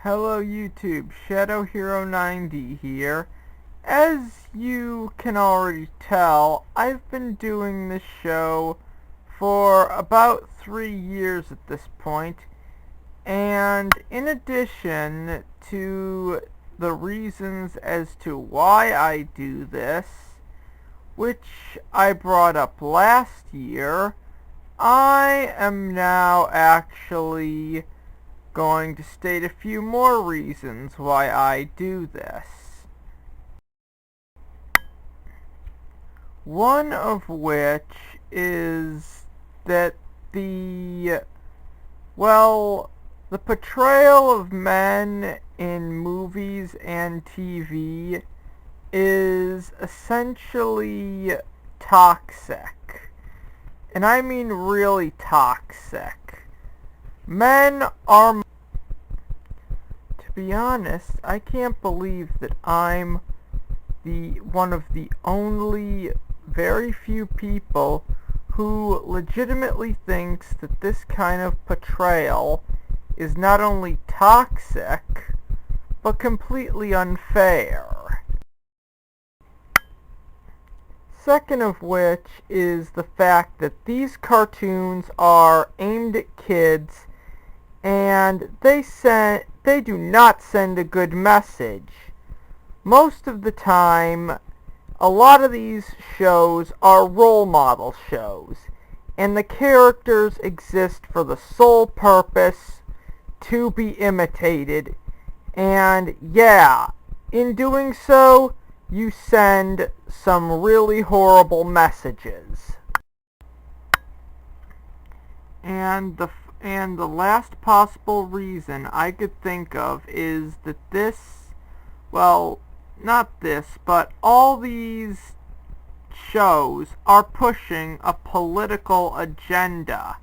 Hello YouTube, Shadow Hero 90 here. As you can already tell, I've been doing this show for about 3 years at this point, and in addition to the reasons as to why I do this, which I brought up last year, I am now actually going to state a few more reasons why I do this. One of which is that the portrayal of men in movies and TV is essentially toxic. And I mean really toxic. Men are... To be honest, I can't believe that I'm one of the only very few people who legitimately thinks that this kind of portrayal is not only toxic, but completely unfair. Second of which is the fact that these cartoons are aimed at kids, and they do not send a good message. Most of the time, a lot of these shows are role model shows, and the characters exist for the sole purpose to be imitated, and yeah, in doing so, you send some really horrible messages. And the last possible reason I could think of is that not this, but all these shows are pushing a political agenda.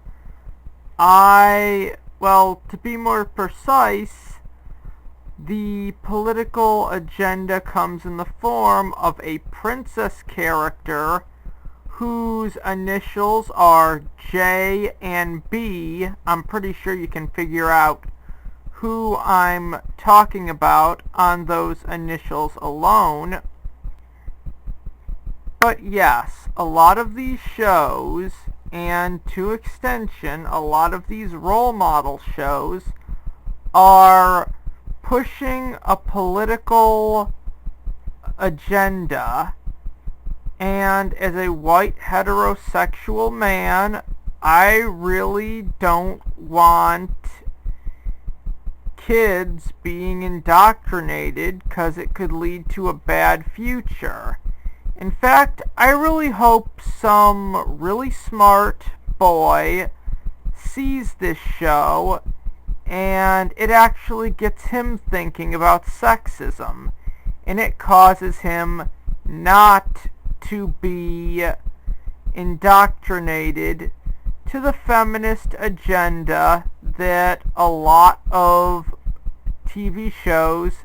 To be more precise, the political agenda comes in the form of a princess character whose initials are J and B. I'm pretty sure you can figure out who I'm talking about on those initials alone. But yes, a lot of these shows, and to extension, a lot of these role model shows, are pushing a political agenda. And as a white heterosexual man, I really don't want kids being indoctrinated because it could lead to a bad future. In fact, I really hope some really smart boy sees this show and it actually gets him thinking about sexism, and it causes him not to be indoctrinated to the feminist agenda that a lot of TV shows,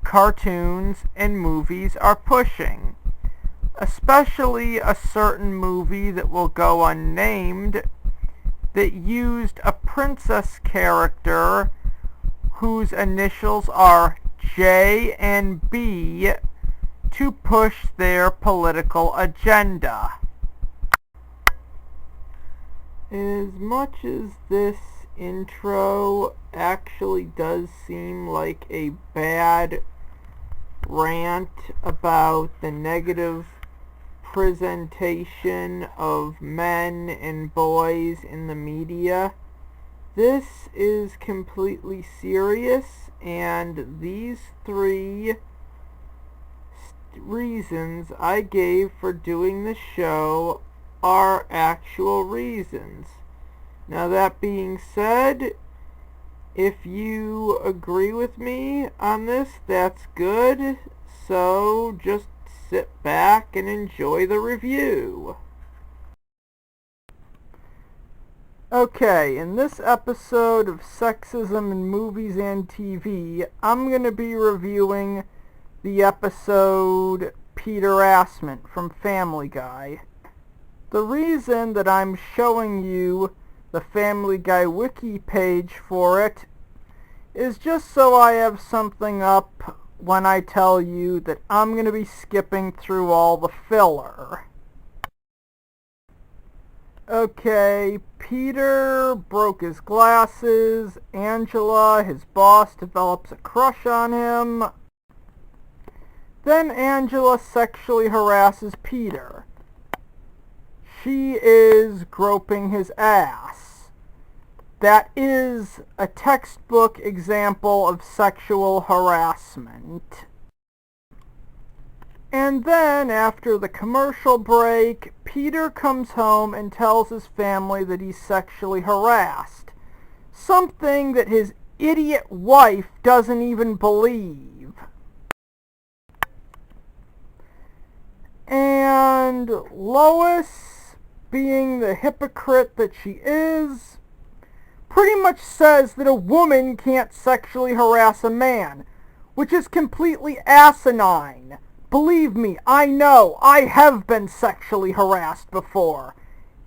cartoons, and movies are pushing. Especially a certain movie that will go unnamed that used a princess character whose initials are J and B to push their political agenda. As much as this intro actually does seem like a bad rant about the negative presentation of men and boys in the media, this is completely serious, and these 3 reasons I gave for doing the show are actual reasons. Now, that being said, if you agree with me on this, that's good. So just sit back and enjoy the review. Okay, in this episode of Sexism in Movies and TV, I'm going to be reviewing the episode Peterassment from Family Guy. The reason that I'm showing you the Family Guy wiki page for it is just so I have something up when I tell you that I'm going to be skipping through all the filler. Okay, Peter broke his glasses. Angela, his boss, develops a crush on him. Then Angela sexually harasses Peter. She is groping his ass. That is a textbook example of sexual harassment. And then, after the commercial break, Peter comes home and tells his family that he's sexually harassed. Something that his idiot wife doesn't even believe. And Lois, being the hypocrite that she is, pretty much says that a woman can't sexually harass a man, which is completely asinine. Believe me, I know, I have been sexually harassed before,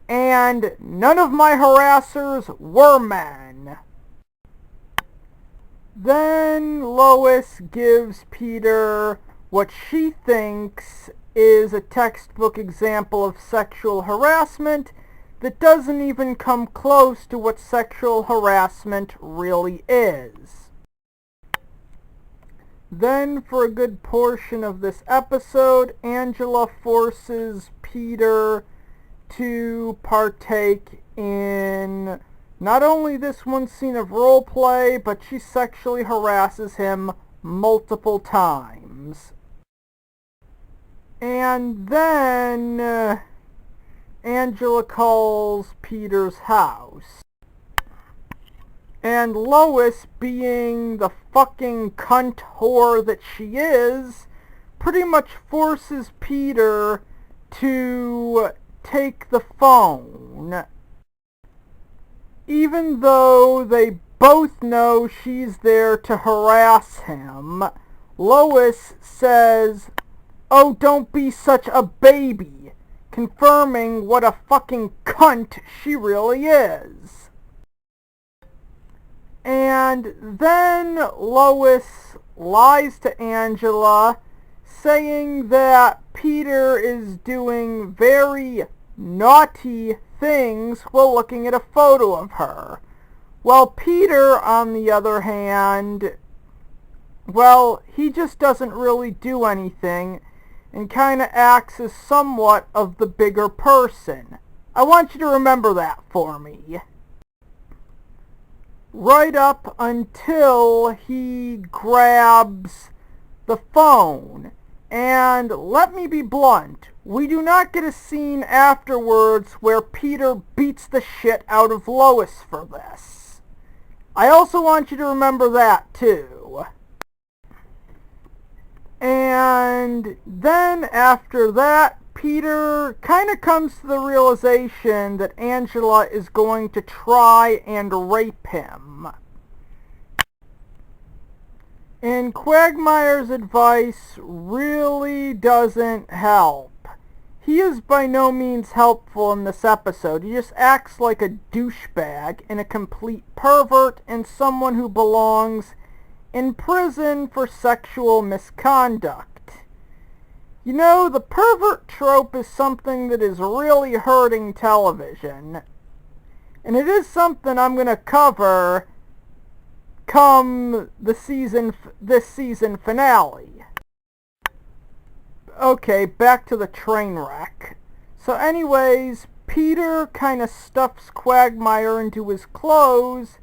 and none of my harassers were men. Then Lois gives Peter what she thinks is a textbook example of sexual harassment that doesn't even come close to what sexual harassment really is. Then, for a good portion of this episode, Angela forces Peter to partake in not only this one scene of role play, but she sexually harasses him multiple times. And then Angela calls Peter's house. And Lois, being the fucking cunt whore that she is, pretty much forces Peter to take the phone. Even though they both know she's there to harass him, Lois says, "Oh, don't be such a baby," confirming what a fucking cunt she really is. And then Lois lies to Angela, saying that Peter is doing very naughty things while looking at a photo of her. While Peter, on the other hand, well, he just doesn't really do anything and kind of acts as somewhat of the bigger person. I want you to remember that for me. Right up until he grabs the phone. And let me be blunt, we do not get a scene afterwards where Peter beats the shit out of Lois for this. I also want you to remember that too. And then after that, Peter kind of comes to the realization that Angela is going to try and rape him. And Quagmire's advice really doesn't help. He is by no means helpful in this episode. He just acts like a douchebag and a complete pervert and someone who belongs in prison for sexual misconduct. You know, the pervert trope is something that is really hurting television. And it is something I'm going to cover come this season finale. Okay, back to the train wreck. So anyways, Peter kind of stuffs Quagmire into his clothes,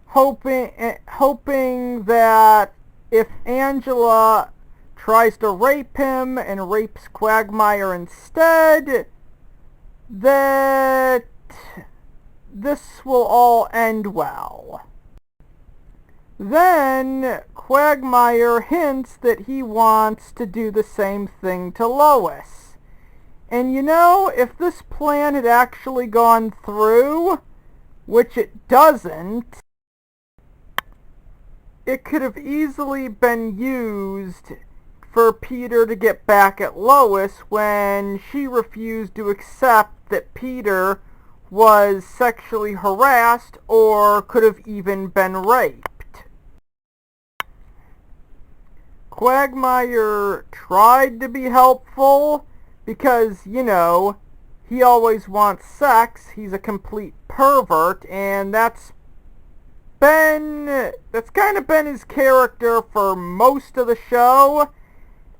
hoping that if Angela tries to rape him and rapes Quagmire instead, that this will all end well. Then Quagmire hints that he wants to do the same thing to Lois. And you know, if this plan had actually gone through, which it doesn't, it could have easily been used for Peter to get back at Lois when she refused to accept that Peter was sexually harassed or could have even been raped. Quagmire tried to be helpful because, you know, he always wants sex. He's a complete pervert, and that's kind of been his character for most of the show.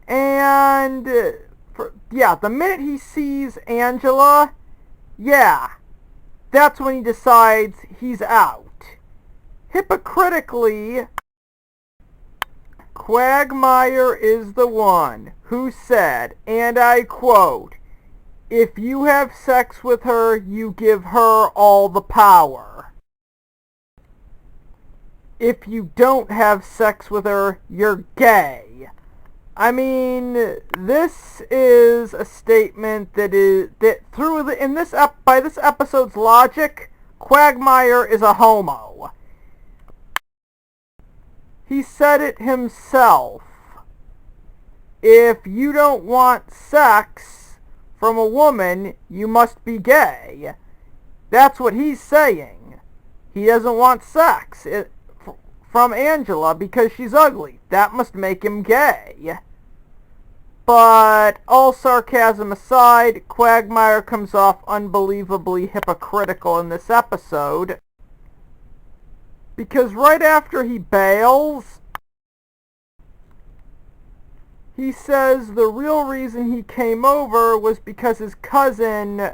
And the minute he sees Angela, that's when he decides he's out. Hypocritically, Quagmire is the one who said, and I quote, "If you have sex with her, you give her all the power. If you don't have sex with her, you're gay." I mean, this is a statement by this episode's logic, Quagmire is a homo. He said it himself. If you don't want sex from a woman, you must be gay. That's what he's saying. He doesn't want sex from Angela because she's ugly. That must make him gay. But all sarcasm aside, Quagmire comes off unbelievably hypocritical in this episode. Because right after he bails, he says the real reason he came over was because his cousin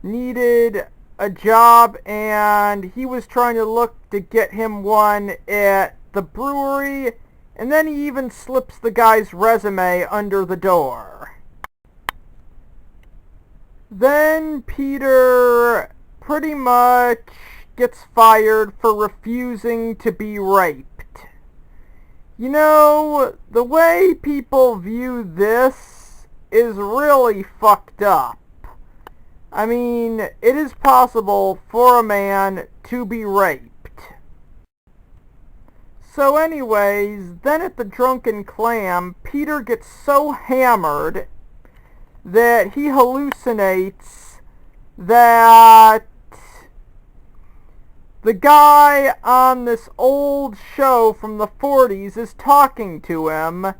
needed a job and he was trying to look to get him one at the brewery, and then he even slips the guy's resume under the door. Then Peter pretty much gets fired for refusing to be raped. You know, the way people view this is really fucked up. I mean, it is possible for a man to be raped. So anyways, then at the Drunken Clam, Peter gets so hammered that he hallucinates that the guy on this old show from the 40s is talking to him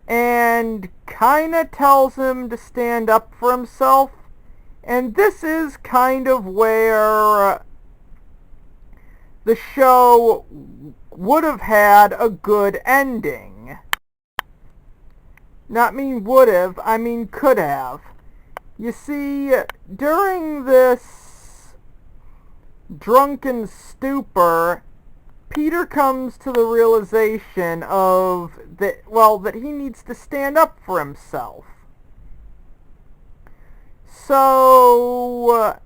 and kinda tells him to stand up for himself. And this is kind of where the show would have had a good ending. Not mean would have, I mean could have. You see, during this drunken stupor, Peter comes to the realization that he needs to stand up for himself. So,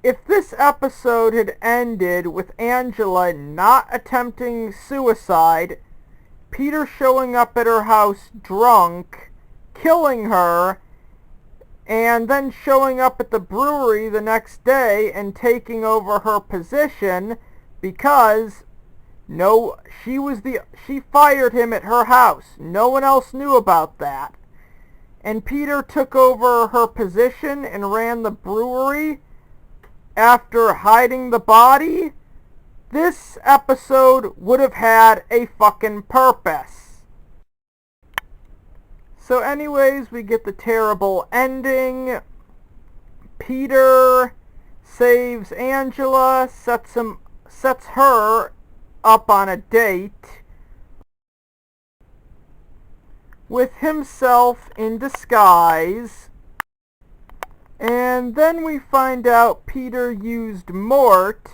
if this episode had ended with Angela not attempting suicide, Peter showing up at her house drunk, killing her, and then showing up at the brewery the next day and taking over her position because she fired him at her house. No one else knew about that. And Peter took over her position and ran the brewery after hiding the body. This episode would have had a fucking purpose. So anyways, we get the terrible ending. Peter saves Angela, sets her up on a date with himself in disguise. And then we find out Peter used Mort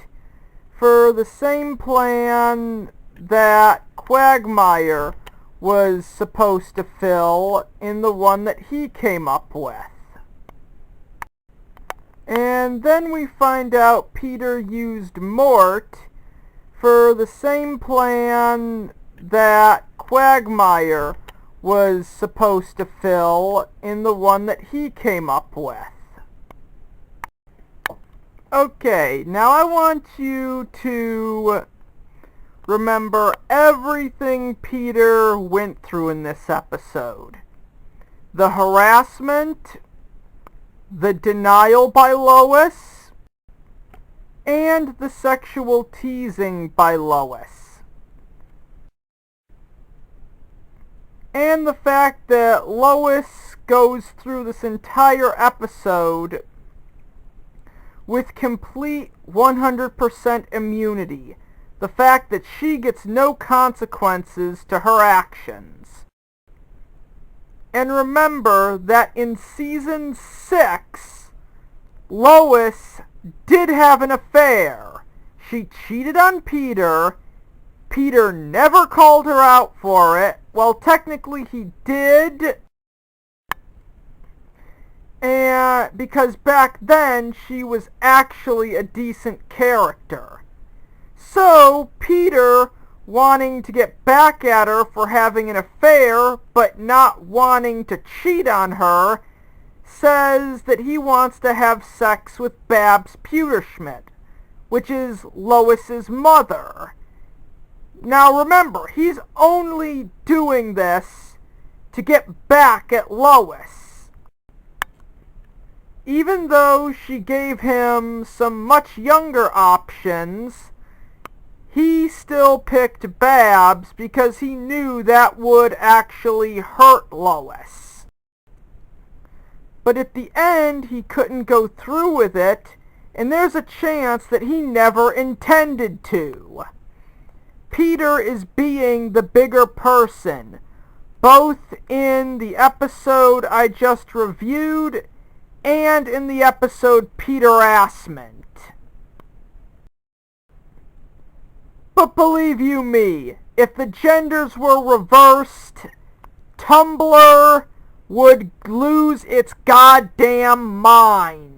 for the same plan that Quagmire was supposed to fill in the one that he came up with. And then we find out Peter used Mort for the same plan that Quagmire was supposed to fill in the one that he came up with. Okay, now I want you to remember everything Peter went through in this episode. The harassment, the denial by Lois, and the sexual teasing by Lois. and the fact that Lois goes through this entire episode with complete 100% immunity. The fact that she gets no consequences to her actions. And remember that in season 6, Lois did have an affair. She cheated on Peter. Peter never called her out for it. Well, technically he did. And because back then she was actually a decent character. So Peter, wanting to get back at her for having an affair but not wanting to cheat on her, says that he wants to have sex with Babs Pewterschmidt, which is Lois's mother. Now remember, he's only doing this to get back at Lois. Even though she gave him some much younger options, he still picked Babs because he knew that would actually hurt Lois. But at the end, he couldn't go through with it, and there's a chance that he never intended to. Peter is being the bigger person, both in the episode I just reviewed and in the episode Peterassment. But believe you me, if the genders were reversed, Tumblr would lose its goddamn mind.